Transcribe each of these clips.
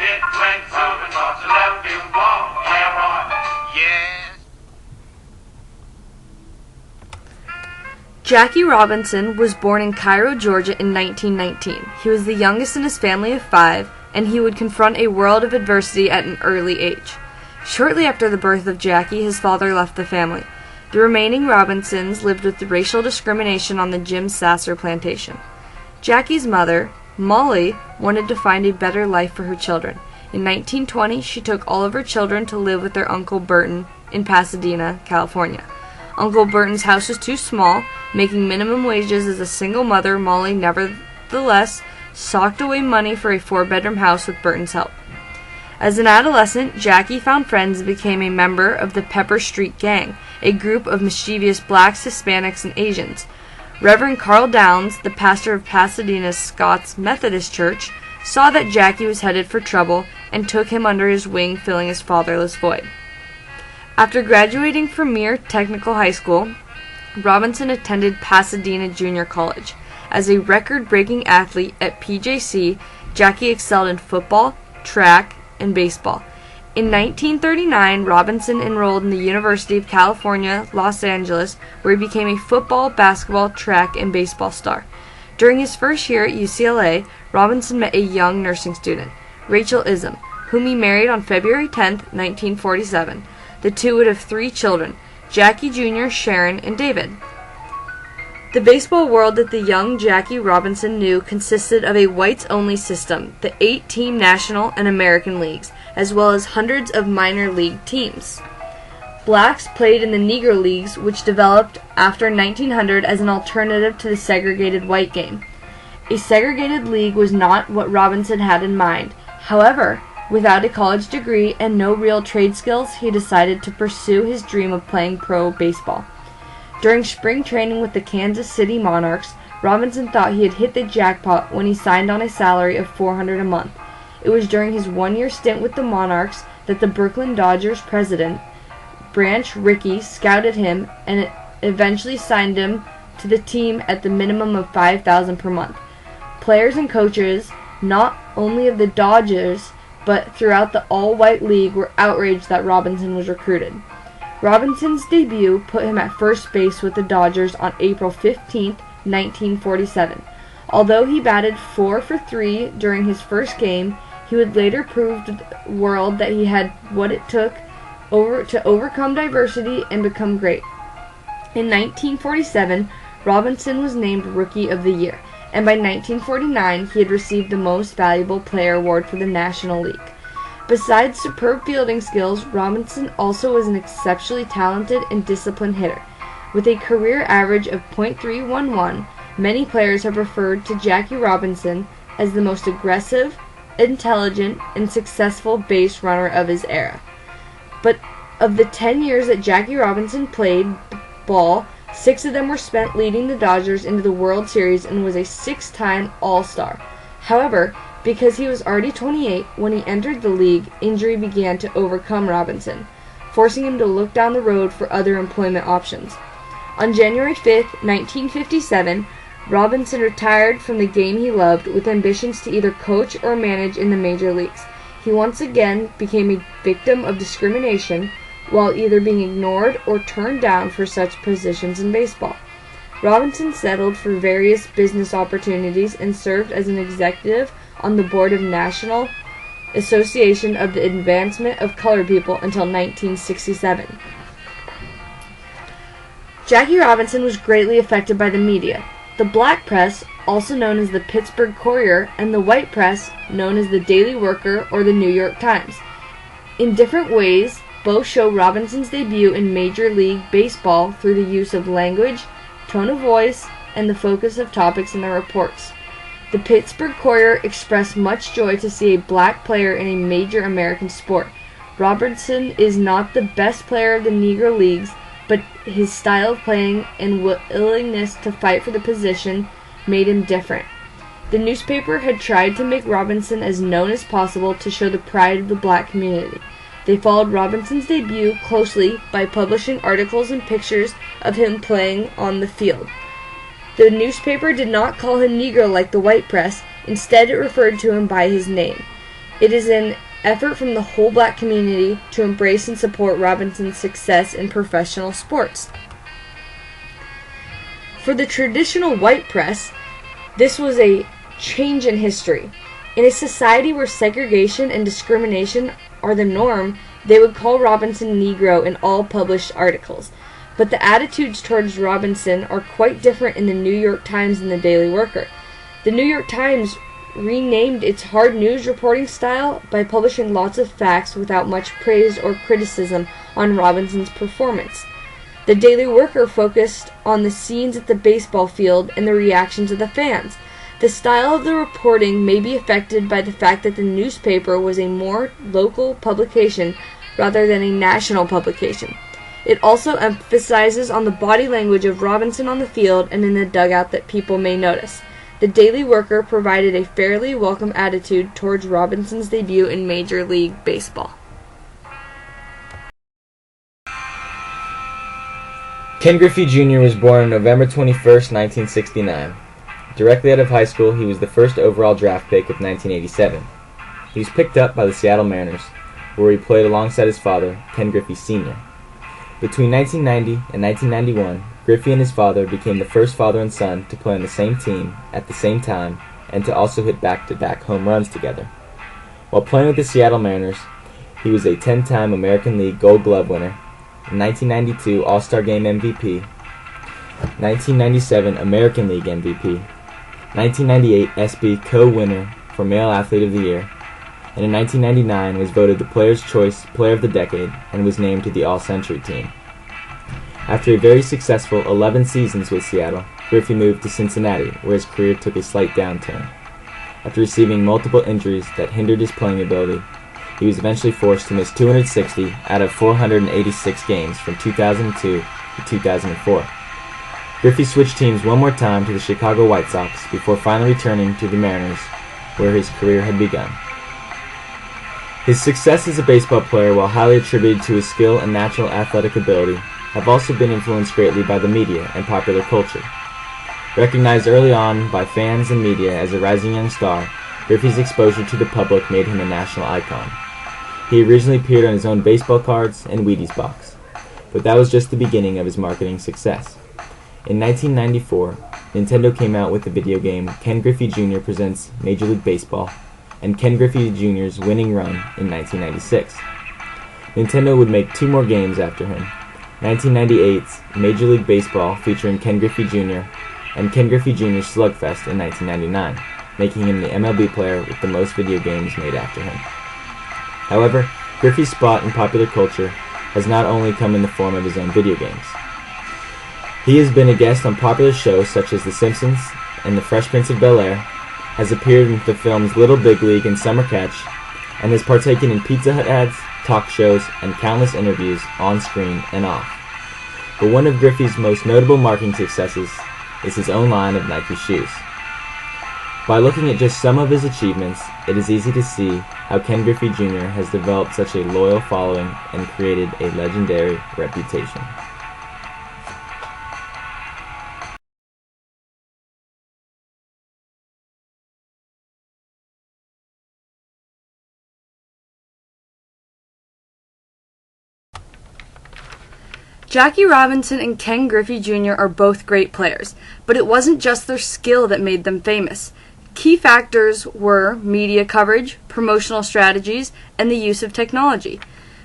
it went over towards the left field wall. Yeah, boy. Yes. Jackie Robinson was born in Cairo, Georgia in 1919. He was the youngest in his family of 5, and he would confront a world of adversity at an early age. Shortly after the birth of Jackie, his father left the family. The remaining Robinsons lived with the racial discrimination on the Jim Sasser plantation. Jackie's mother, Molly, wanted to find a better life for her children. In 1920, she took all of her children to live with their Uncle Burton in Pasadena, California. Uncle Burton's house was too small. Making minimum wages as a single mother, Molly nevertheless socked away money for a 4-bedroom house with Burton's help. As an adolescent, Jackie found friends and became a member of the Pepper Street Gang, a group of mischievous blacks, Hispanics, and Asians. Reverend Carl Downs, the pastor of Pasadena's Scots Methodist Church, saw that Jackie was headed for trouble and took him under his wing, filling his fatherless void. After graduating from Muir Technical High School, Robinson attended Pasadena Junior College. As a record-breaking athlete at PJC, Jackie excelled in football, track, and baseball. In 1939, Robinson enrolled in the University of California, Los Angeles, where he became a football, basketball, track, and baseball star. During his first year at UCLA, Robinson met a young nursing student, Rachel Ism, whom he married on February 10, 1947. The two would have 3 children, Jackie Jr., Sharon, and David. The baseball world that the young Jackie Robinson knew consisted of a whites-only system, the 8-team National and American Leagues, as well as hundreds of minor league teams. Blacks played in the Negro Leagues, which developed after 1900 as an alternative to the segregated white game. A segregated league was not what Robinson had in mind. However, without a college degree and no real trade skills, he decided to pursue his dream of playing pro baseball. During spring training with the Kansas City Monarchs, Robinson thought he had hit the jackpot when he signed on a salary of $400 a month. It was during his 1-year stint with the Monarchs that the Brooklyn Dodgers president, Branch Rickey, scouted him and eventually signed him to the team at the minimum of $5,000 per month. Players and coaches, not only of the Dodgers, but throughout the all-white league, were outraged that Robinson was recruited. Robinson's debut put him at first base with the Dodgers on April 15, 1947. Although he batted 4 for 3 during his first game, he would later prove to the world that he had what it took to overcome diversity and become great. In 1947, Robinson was named Rookie of the Year, and by 1949 he had received the Most Valuable Player award for the National League. Besides superb fielding skills, Robinson also was an exceptionally talented and disciplined hitter. With a career average of .311, many players have referred to Jackie Robinson as the most aggressive, intelligent, and successful base runner of his era. But of the 10 years that Jackie Robinson played ball, 6 of them were spent leading the Dodgers into the World Series and was a 6-time All-Star. However, because he was already 28 when he entered the league, injury began to overcome Robinson, forcing him to look down the road for other employment options. On January 5, 1957, Robinson retired from the game he loved with ambitions to either coach or manage in the major leagues. He once again became a victim of discrimination while either being ignored or turned down for such positions in baseball. Robinson settled for various business opportunities and served as an executive on the board of National Association of the Advancement of Colored People until 1967. Jackie Robinson was greatly affected by the media. The black press, also known as the Pittsburgh Courier, and the white press, known as the Daily Worker or the New York Times. In different ways, both show Robinson's debut in Major League Baseball through the use of language, tone of voice, and the focus of topics in their reports. The Pittsburgh Courier expressed much joy to see a black player in a major American sport. Robinson is not the best player of the Negro Leagues, but his style of playing and willingness to fight for the position made him different. The newspaper had tried to make Robinson as known as possible to show the pride of the black community. They followed Robinson's debut closely by publishing articles and pictures of him playing on the field. The newspaper did not call him Negro like the white press. Instead, it referred to him by his name. It is an effort from the whole black community to embrace and support Robinson's success in professional sports. For the traditional white press, this was a change in history. In a society where segregation and discrimination are the norm, they would call Robinson Negro in all published articles. But the attitudes towards Robinson are quite different in the New York Times and the Daily Worker. The New York Times renamed its hard news reporting style by publishing lots of facts without much praise or criticism on Robinson's performance. The Daily Worker focused on the scenes at the baseball field and the reactions of the fans. The style of the reporting may be affected by the fact that the newspaper was a more local publication rather than a national publication. It also emphasizes on the body language of Robinson on the field and in the dugout that people may notice. The Daily Worker provided a fairly welcome attitude towards Robinson's debut in Major League Baseball. Ken Griffey Jr. was born on November 21, 1969. Directly out of high school, he was the first overall draft pick of 1987. He was picked up by the Seattle Mariners, where he played alongside his father, Ken Griffey Sr. Between 1990 and 1991, Griffey and his father became the first father and son to play on the same team at the same time and to also hit back-to-back home runs together. While playing with the Seattle Mariners, he was a 10-time American League Gold Glove winner, 1992 All-Star Game MVP, 1997 American League MVP, 1998 ESPY co-winner for Male Athlete of the Year, and in 1999 was voted the Player's Choice Player of the Decade and was named to the All-Century team. After a very successful 11 seasons with Seattle, Griffey moved to Cincinnati, where his career took a slight downturn. After receiving multiple injuries that hindered his playing ability, he was eventually forced to miss 260 out of 486 games from 2002 to 2004. Griffey switched teams one more time to the Chicago White Sox before finally returning to the Mariners, where his career had begun. His success as a baseball player, while highly attributed to his skill and natural athletic ability, have also been influenced greatly by the media and popular culture. Recognized early on by fans and media as a rising young star, Griffey's exposure to the public made him a national icon. He originally appeared on his own baseball cards and Wheaties box, but that was just the beginning of his marketing success. In 1994, Nintendo came out with the video game Ken Griffey Jr. Presents Major League Baseball and Ken Griffey Jr.'s winning run in 1996. Nintendo would make two more games after him, 1998's Major League Baseball featuring Ken Griffey Jr. and Ken Griffey Jr.'s Slugfest in 1999, making him the MLB player with the most video games made after him. However, Griffey's spot in popular culture has not only come in the form of his own video games. He has been a guest on popular shows such as The Simpsons and The Fresh Prince of Bel-Air, has appeared in the films Little Big League and Summer Catch, and has partaken in Pizza Hut ads, talk shows, and countless interviews on screen and off. But one of Griffey's most notable marketing successes is his own line of Nike shoes. By looking at just some of his achievements, it is easy to see how Ken Griffey Jr. has developed such a loyal following and created a legendary reputation. Jackie Robinson and Ken Griffey Jr. are both great players, but it wasn't just their skill that made them famous. Key factors were media coverage, promotional strategies, and the use of technology.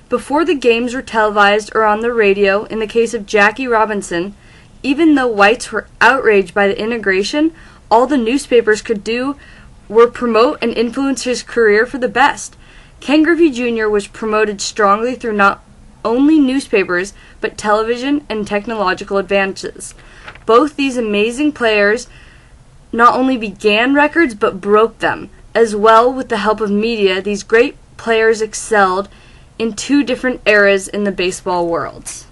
Before the games were televised or on the radio, in the case of Jackie Robinson, even though whites were outraged by the integration, all the newspapers could do were promote and influence his career for the best. Ken Griffey Jr. was promoted strongly through not only newspapers, but television and technological advances. Both these amazing players not only began records, but broke them. As well, with the help of media, these great players excelled in two different eras in the baseball worlds.